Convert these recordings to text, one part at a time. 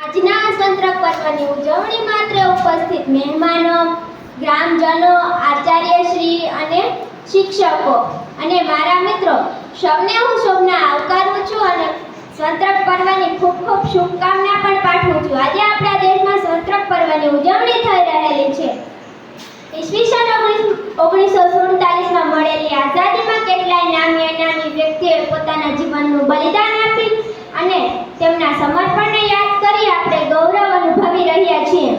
આજના સ્વતંત્ર પર્વની ઉજવણી માત્ર ઉપસ્થિત મહેમાનો, ગ્રામજનો, આચાર્યશ્રી અને શિક્ષકો અને મારા મિત્રો સૌને હું શુભના આવકારું છું અને સ્વતંત્ર પર્વની ખૂબ ખૂબ શુભકામના પણ પાઠવું છું. આજે આપણા દેશમાં સ્વતંત્ર પર્વની ઉજવણી થઈ રહેલી છે. ઈસવીસન 1947માં મળેલી આઝાદીમાં કેટલાય નામી અનામી વ્યક્તિઓએ પોતાના જીવનનું બલિદાન આપી અને તેમના સમર્પણને યાદ કરી આપણે ગૌરવ અનુભવી રહ્યા છીએ.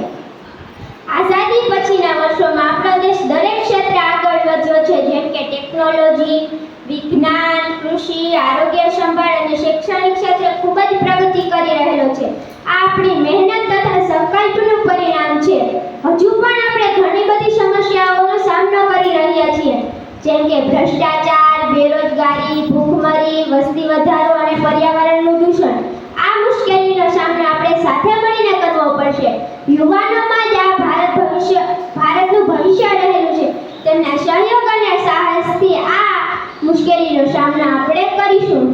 આઝાદી પછીના વર્ષોમાં આપણો દેશ દરેક ક્ષેત્રે આગળ વધ્યો છે, જેમ કે ટેકનોલોજી, વિજ્ઞાન, કૃષિ, આરોગ્ય સંભાળ અને શૈક્ષણિક ક્ષેત્રે ખૂબ જ પ્રગતિ કરી રહેલો છે. આ આપણી મહેનત તથા સંકલ્પનું પરિણામ છે. હજુ પણ આપણે ઘણી બધી સમસ્યાઓનો સામનો કરી રહ્યા છીએ, જેમ કે ભ્રષ્ટાચાર, બેરોજગારી, ભૂખમરી, વસ્તી વધારો અને પર્યાવરણનું દૂષણ. આ મુશ્કેલીનો સામનો આપણે સાથે મળીને કરવો પડશે. યુવાનોમાં જ આ ભારતનું ભવિષ્ય રહેલું છે. તેમના સહયોગ અને સાહસથી આ મુશ્કેલીનો સામનો આપણે કરીશું.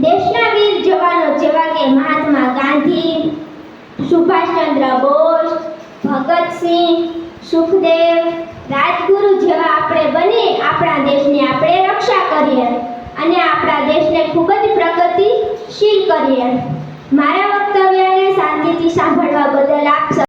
દેશના વીર જવાનો જેવા કે મહાત્મા ગાંધી, સુભાષચંદ્ર બોઝ, ભગતસિંહ, સુખદેવ, રાજગુરુ જેવા આપણે બની આપણા દેશની આપણે રક્ષા કરીએ અને આપણા દેશને ખૂબ જ પ્રગતિશીલ કરીએ. મારા વક્તવ્યને શાંતિથી સાંભળવા બદલ આપ